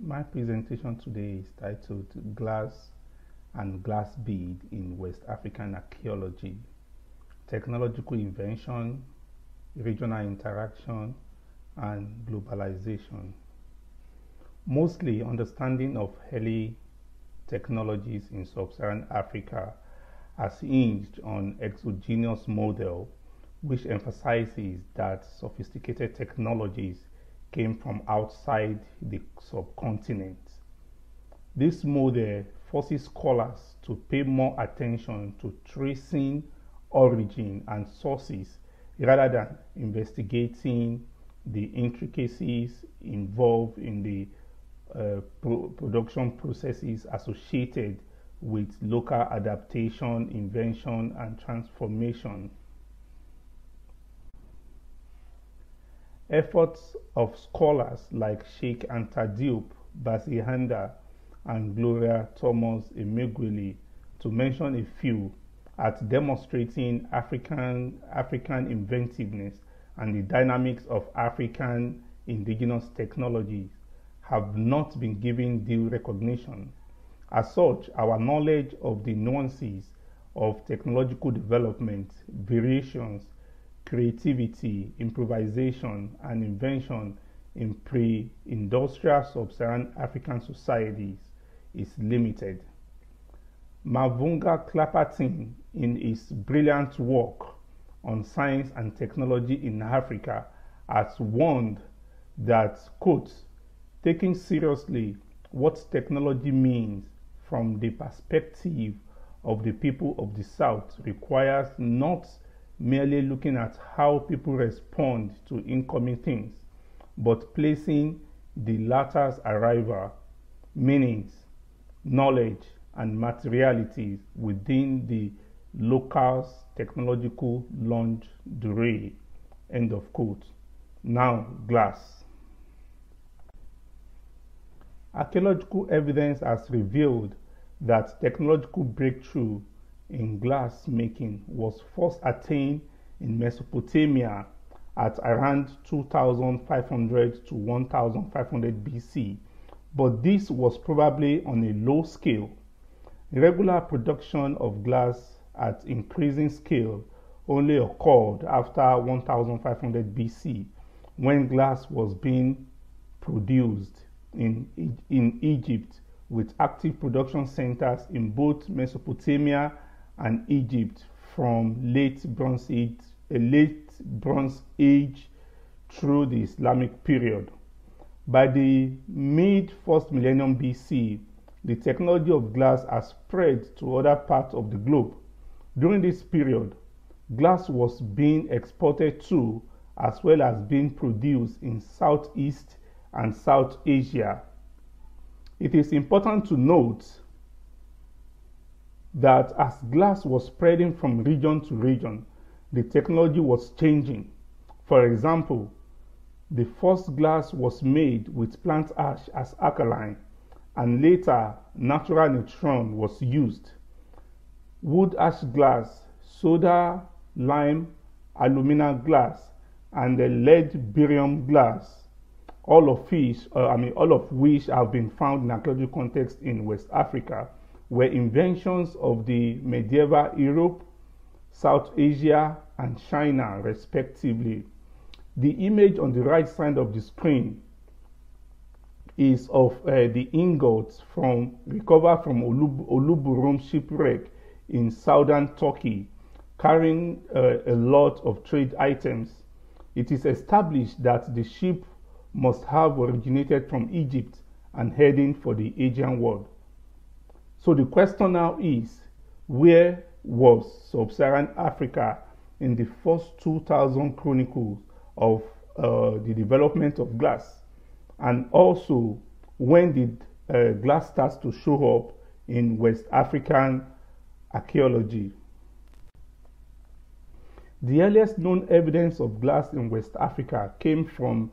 My presentation today is titled Glass and Glass Bead in West African Archaeology, Technological Invention, Regional Interaction, and Globalization. Mostly understanding of early technologies in sub-Saharan Africa has hinged on exogenous model, which emphasizes that sophisticated technologies came from outside the subcontinent. This model forces scholars to pay more attention to tracing origin and sources rather than investigating the intricacies involved in the production processes associated with local adaptation, invention, and transformation. Efforts of scholars like Sheikh Anta Diop, Basihanda, and Gloria Thomas Emeguili, to mention a few, at demonstrating African inventiveness and the dynamics of African indigenous technologies, have not been given due recognition. As such, our knowledge of the nuances of technological development, variations, creativity, improvisation, and invention in pre-industrial sub-Saharan African societies is limited. Mavunga Clapperton, in his brilliant work on science and technology in Africa, has warned that, quote, taking seriously what technology means from the perspective of the people of the South requires not merely looking at how people respond to incoming things, but placing the latter's arrival, meanings, knowledge, and materialities within the local's technological longue durée. End of quote. Now, glass. Archaeological evidence has revealed that technological breakthrough in glass making was first attained in Mesopotamia at around 2500 to 1500 BC, but this was probably on a low scale. Regular production of glass at increasing scale only occurred after 1500 BC, when glass was being produced in Egypt, with active production centers in both Mesopotamia and Egypt from late Bronze Age through the Islamic period. By the mid-1st millennium BC, the technology of glass has spread to other parts of the globe. During this period, glass was being exported to, as well as being produced in Southeast and South Asia. It is important to note that as glass was spreading from region to region, the technology was changing. For example, the first glass was made with plant ash as alkaline, and later natural neutron was used. Wood ash glass, soda, lime, alumina glass, and the lead barium glass, all of which have been found in archaeological context in West Africa, were inventions of the medieval Europe, South Asia, and China, respectively. The image on the right side of the screen is of the ingots recovered from Uluburum shipwreck in southern Turkey, carrying a lot of trade items. It is established that the ship must have originated from Egypt and heading for the Asian world. So the question now is, where was sub-Saharan Africa in the first 2000 chronicles of the development of glass? And also, when did glass start to show up in West African archaeology? The earliest known evidence of glass in West Africa came from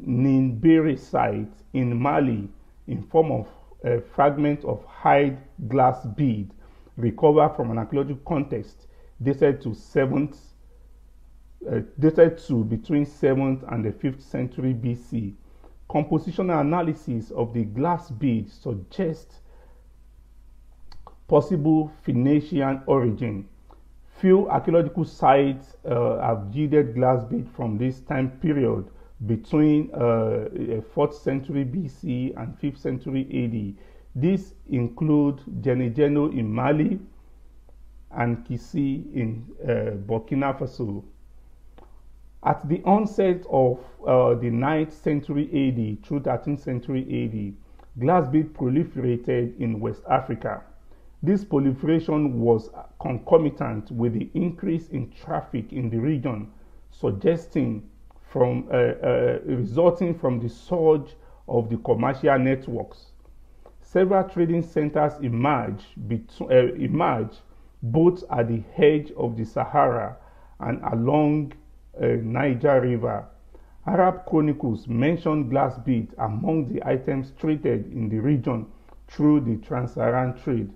Ninbere site in Mali in form of a fragment of hide glass bead recovered from an archaeological context dated to between 7th and the 5th century BC. Compositional analysis of the glass bead suggests possible Phoenician origin. Few archaeological sites have yielded glass bead from this time period between 4th century BC and 5th century AD. These include Genegeno in Mali and Kisi in Burkina Faso. At the onset of the 9th century AD through 13th century AD, glass bead proliferated in West Africa. This proliferation was concomitant with the increase in traffic in the region, resulting from the surge of the commercial networks. Several trading centers emerged both at the edge of the Sahara and along Niger River. Arab chronicles mention glass beads among the items traded in the region through the trans-Saharan trade.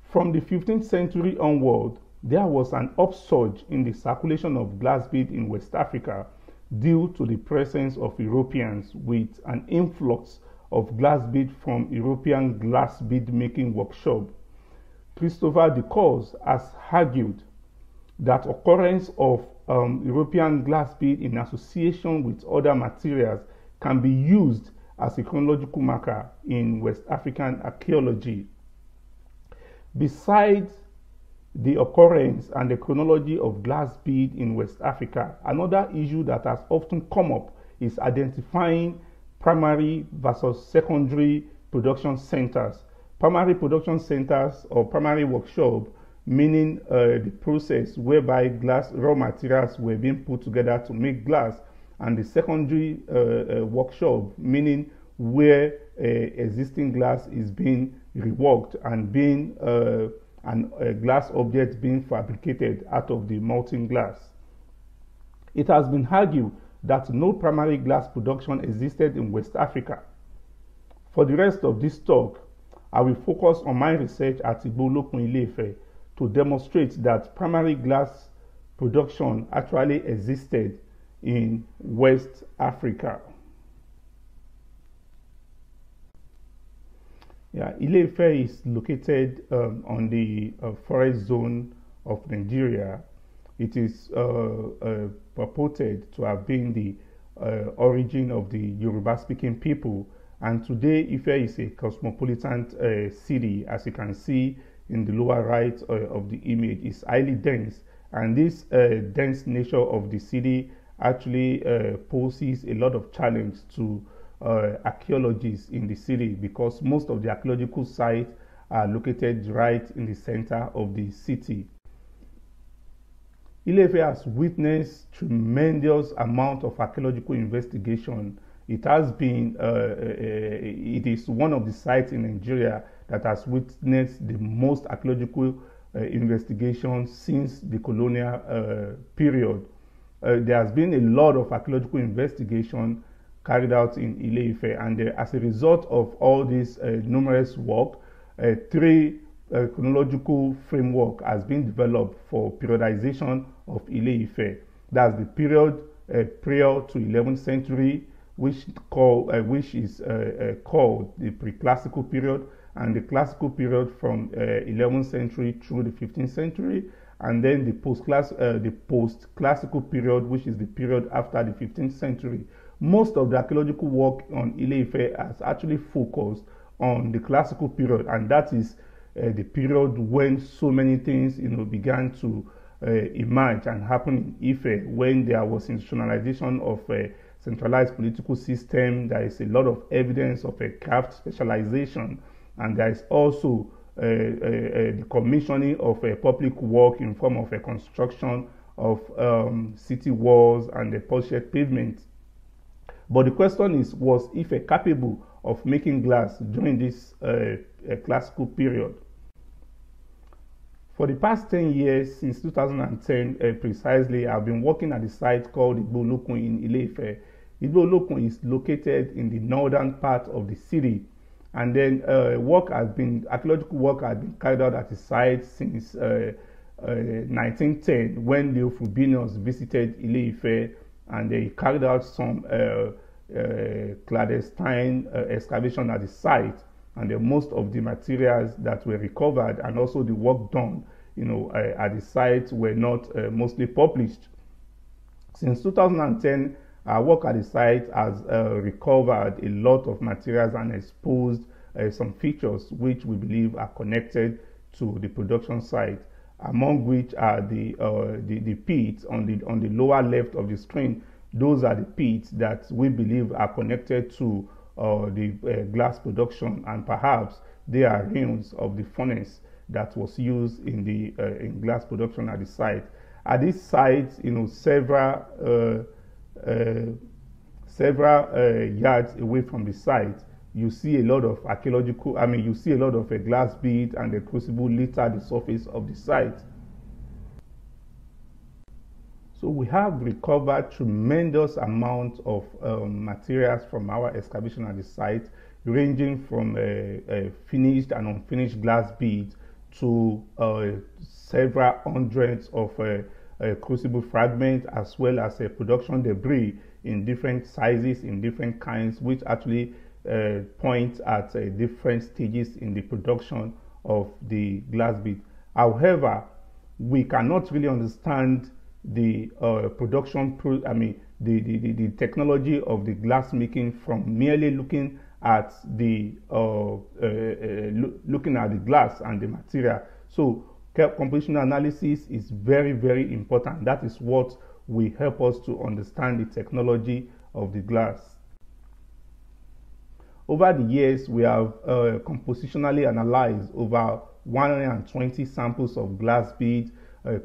From the 15th century onward, there was an upsurge in the circulation of glass bead in West Africa due to the presence of Europeans, with an influx of glass bead from European glass bead making workshop. Christopher Ducos has argued that occurrence of European glass bead in association with other materials can be used as a chronological marker in West African archaeology. Besides the occurrence and the chronology of glass bead in West Africa, another issue that has often come up is identifying primary versus secondary production centers. Primary production centers or primary workshop, meaning the process whereby glass raw materials were being put together to make glass, and the secondary workshop, meaning where existing glass is being reworked and being glass objects being fabricated out of the molten glass. It has been argued that no primary glass production existed in West Africa. For the rest of this talk, I will focus on my research at Babalola Ile-Ife to demonstrate that primary glass production actually existed in West Africa. Ile-Ife is located on the forest zone of Nigeria. It is purported to have been the origin of the Yoruba-speaking people, and today Ife is a cosmopolitan city. As you can see in the lower right of the image, is highly dense, and this dense nature of the city actually poses a lot of challenge to archaeologists in the city, because most of the archaeological sites are located right in the center of the city. Ile-Ife has witnessed tremendous amount of archaeological investigation. It has been, it is one of the sites in Nigeria that has witnessed the most archaeological investigations since the colonial period. There has been a lot of archaeological investigation carried out in Ile-Ife, and as a result of all this numerous work, three chronological framework has been developed for periodization of Ile-Ife. That's the period prior to 11th century, which is called the pre-classical period, and the classical period from 11th century through the 15th century, and then the post-classical period, which is the period after the 15th century. Most of the archaeological work on Ile-Ife has actually focused on the classical period, and that is the period when so many things began to emerge and happen in Ife, when there was institutionalization of a centralized political system. There is a lot of evidence of a craft specialization, and there is also the commissioning of a public work in form of a construction of city walls and the polished pavement. But the question is, was Ife capable of making glass during this classical period? For the past 10 years, since 2010 precisely, I've been working at the site called Babalola in Ile-Ife. Babalola is located in the northern part of the city, and then archaeological work has been carried out at the site since 1910, when Leo Frobenius visited Ile-Ife, and they carried out some clandestine excavation at the site, and most of the materials that were recovered and also the work done, at the site were not mostly published. Since 2010, our work at the site has recovered a lot of materials and exposed some features which we believe are connected to the production site, among which are the pits on the lower left of the screen. Those are the pits that we believe are connected to the glass production, and perhaps they are ruins of the furnace that was used in the in glass production at the site. At this site, several yards away from the site, you see a lot of archaeological, you see a lot of glass bead and the crucible litter the surface of the site. So we have recovered tremendous amounts of materials from our excavation at the site, ranging from finished and unfinished glass beads to several hundreds of crucible fragments, as well as production debris in different sizes, in different kinds, which actually point at different stages in the production of the glass bead. However, we cannot really understand the the technology of the glass making from merely looking at the glass and the material. So compositional analysis is very, very important. That is what will help us to understand the technology of the glass. Over the years, we have compositionally analyzed over 120 samples of glass beads,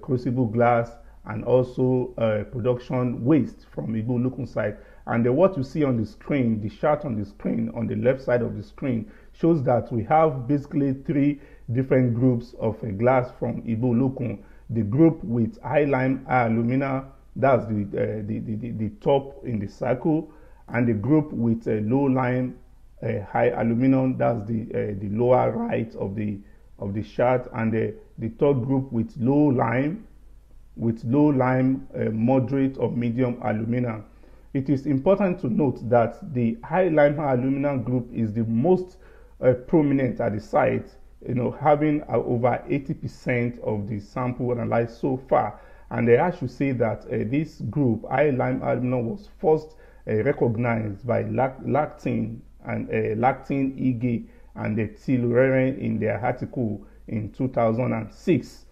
crucible glass, and also production waste from Igbo Lukun site. And what you see on the screen, the chart on the screen, on the left side of the screen, shows that we have basically three different groups of glass from Igbo Lukun. The group with high lime alumina, that's the top in the circle, and the group with low lime high aluminum, that's the lower right of the chart, and the third group with low lime, moderate or medium alumina. It is important to note that the high lime aluminum group is the most prominent at the site, having over 80% of the sample analyzed so far. And I should say that this group, high lime aluminum, was first recognized by Lactin and Lactin, Ige, and Tilreren in their article in 2006.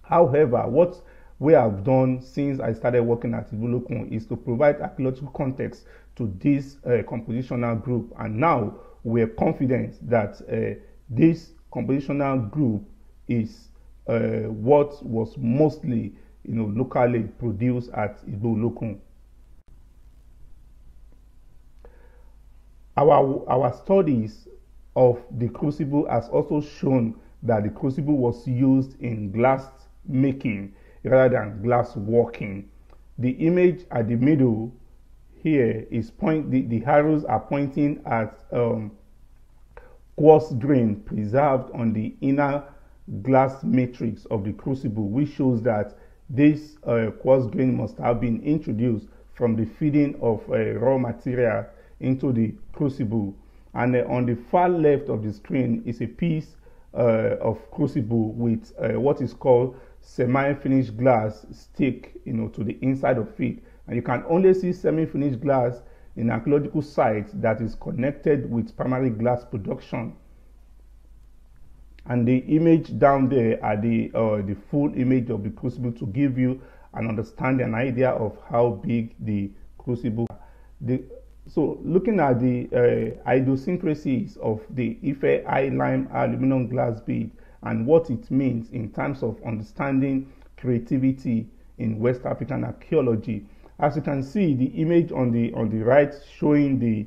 However, what we have done since I started working at Igbo Lukun is to provide archaeological context to this compositional group, and now we are confident that this compositional group is what was mostly locally produced at Igbo Lukun. Our studies of the crucible has also shown that the crucible was used in glass making rather than glass working. The image at the middle here is the arrows are pointing at quartz grain preserved on the inner glass matrix of the crucible, which shows that this quartz grain must have been introduced from the feeding of raw material into the crucible. And on the far left of the screen is a piece of crucible with what is called semi-finished glass stick to the inside of it. And you can only see semi-finished glass in archaeological sites that is connected with primary glass production. And the image down there are the full image of the crucible to give you an understanding, an idea of how big the crucible is. So looking at the idiosyncrasies of the Ife high lime aluminum glass bead and what it means in terms of understanding creativity in West African archaeology. As you can see, the image on the right showing the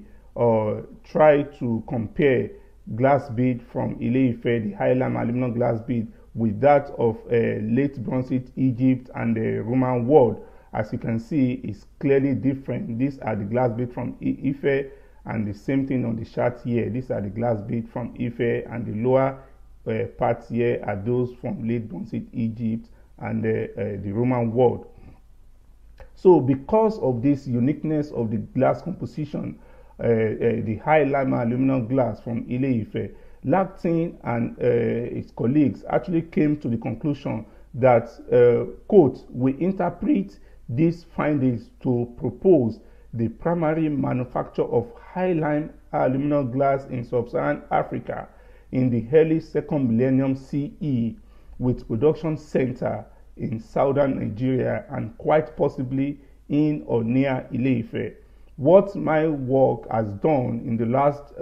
try to compare glass bead from Ile-Ife, the high lime aluminum glass bead, with that of late Bronze Age Egypt and the Roman world. As you can see, it's clearly different. These are the glass bead from Ife, and the same thing on the chart here. These are the glass bead from Ife, and the lower parts here are those from late Bronze Age Egypt and the Roman world. So because of this uniqueness of the glass composition, the high lime aluminum glass from Ile-Ife, Lactin and his colleagues actually came to the conclusion that, quote, we interpret these findings to propose the primary manufacture of high lime aluminum glass in sub-Saharan Africa in the early second millennium CE, with production center in southern Nigeria and quite possibly in or near Ile-Ife. What my work has done in the last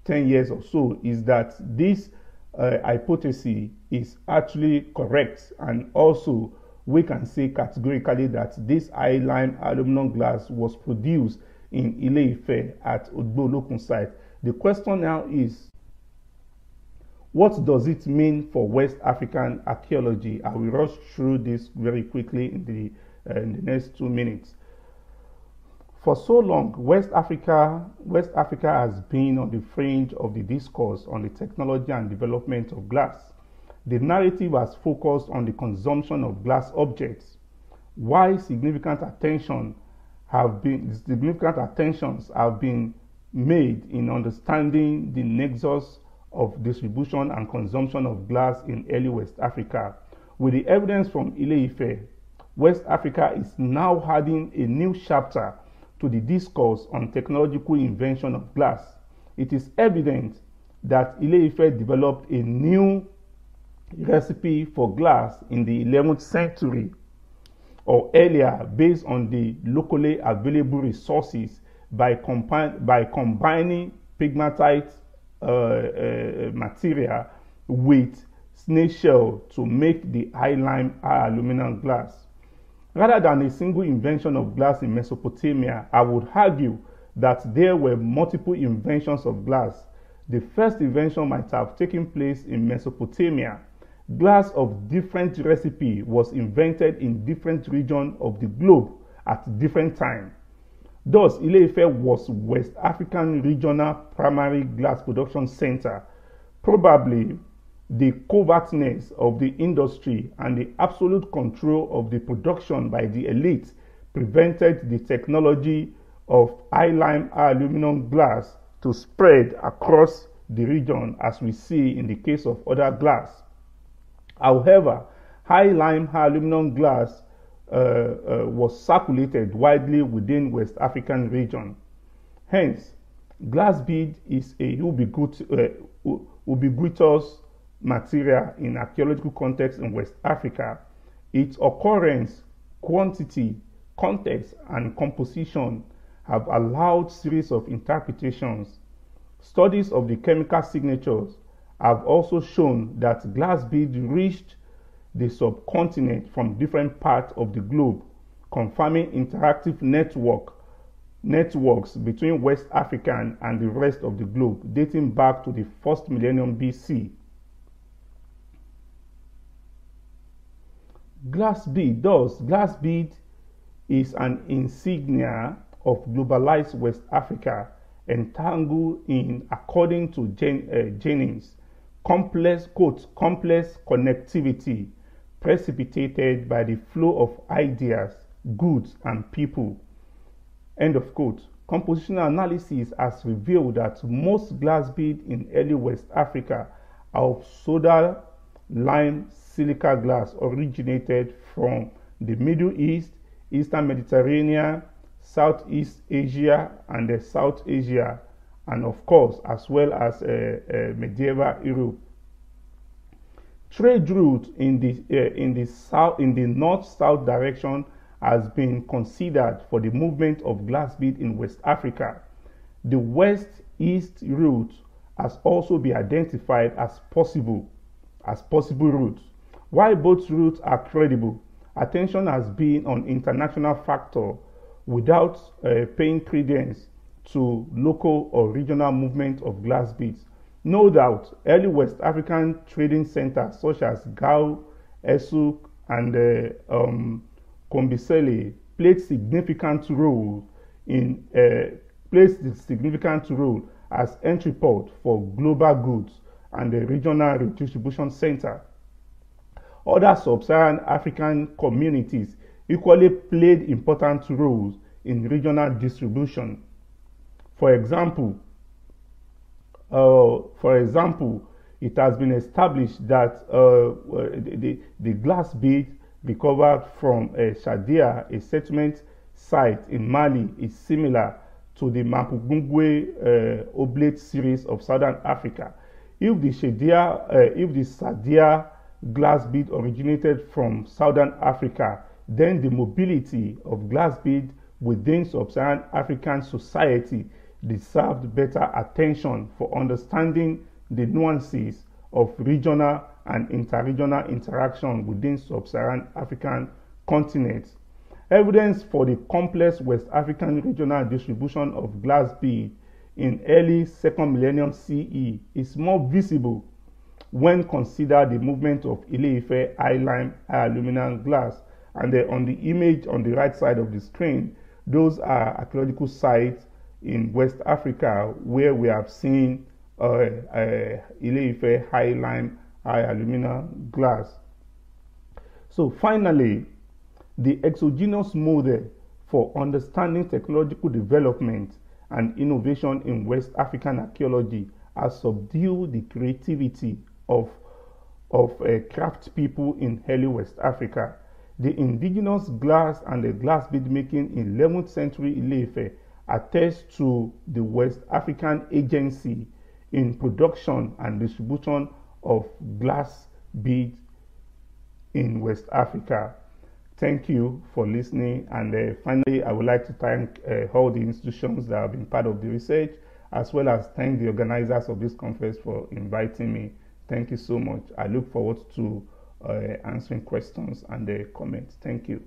10 years or so is that this hypothesis is actually correct, and also we can say categorically that this high lime aluminum glass was produced in Ile-Ife at Ogbolokun site. The question now is, what does it mean for West African archaeology? I will rush through this very quickly in the next 2 minutes. For so long, West Africa has been on the fringe of the discourse on the technology and development of glass. The narrative has focused on the consumption of glass objects. While significant attentions have been made in understanding the nexus of distribution and consumption of glass in early West Africa, with the evidence from Ile-Ife, West Africa is now adding a new chapter to the discourse on technological invention of glass. It is evident that Ile-Ife developed a new recipe for glass in the 11th century or earlier based on the locally available resources by combining pegmatite material with snail shell to make the high lime aluminum glass. Rather than a single invention of glass in Mesopotamia, I would argue that there were multiple inventions of glass. The first invention might have taken place in Mesopotamia. Glass of different recipe was invented in different regions of the globe at different times. Thus, Ile-Ife was West African regional primary glass production center. Probably the covertness of the industry and the absolute control of the production by the elite prevented the technology of high lime aluminum glass to spread across the region, as we see in the case of other glass. However, high lime aluminum glass was circulated widely within West African region. Hence, glass bead is a ubiquitous material in archaeological context in West Africa. Its occurrence, quantity, context, and composition have allowed series of interpretations. Studies of the chemical signatures have also shown that glass beads reached the subcontinent from different parts of the globe, confirming interactive networks between West Africa and the rest of the globe, dating back to the first millennium BC. Glass bead is an insignia of globalized West Africa, entangled in, according to Jennings, complex connectivity precipitated by the flow of ideas, goods, and people. End of quote. Compositional analysis has revealed that most glass beads in early West Africa are of soda lime silica glass originated from the Middle East, Eastern Mediterranean, Southeast Asia, and South Asia, and of course, as well as medieval Europe. Trade route in the north-south direction has been considered for the movement of glass bead in West Africa. The west-east route has also been identified as possible routes. While both routes are credible, attention has been on international factor without paying credence to local or regional movement of glass beads. No doubt, early West African trading centers such as Gao, Esuk, and Kombisele played significant role as entry port for global goods and the regional redistribution center. Other sub-Saharan African communities equally played important roles in regional distribution. For example, it has been established that the glass bead recovered from Shadia, a settlement site in Mali, is similar to the Mapungwe oblate series of Southern Africa. If the Shadia glass bead originated from Southern Africa, then the mobility of glass bead within sub-Saharan African society deserved better attention for understanding the nuances of regional and interregional interaction within sub-Saharan African continents. Evidence for the complex West African regional distribution of glass bead in early 2nd millennium CE is more visible when considered the movement of Ile-Ife high-lime high-aluminum glass. And on the image on the right side of the screen, those are archaeological sites in West Africa where we have seen Ile-Ife high-lime high-aluminum glass. So finally, the exogenous model for understanding technological development and innovation in West African archaeology has subdued the creativity of craft people in early West Africa. The indigenous glass and the glass bead making in 11th century Ile-Ife attest to the West African agency in production and distribution of glass beads in West Africa. Thank you for listening, and finally I would like to thank all the institutions that have been part of the research, as well as thank the organizers of this conference for inviting me. Thank you so much. I look forward to answering questions and comments. Thank you.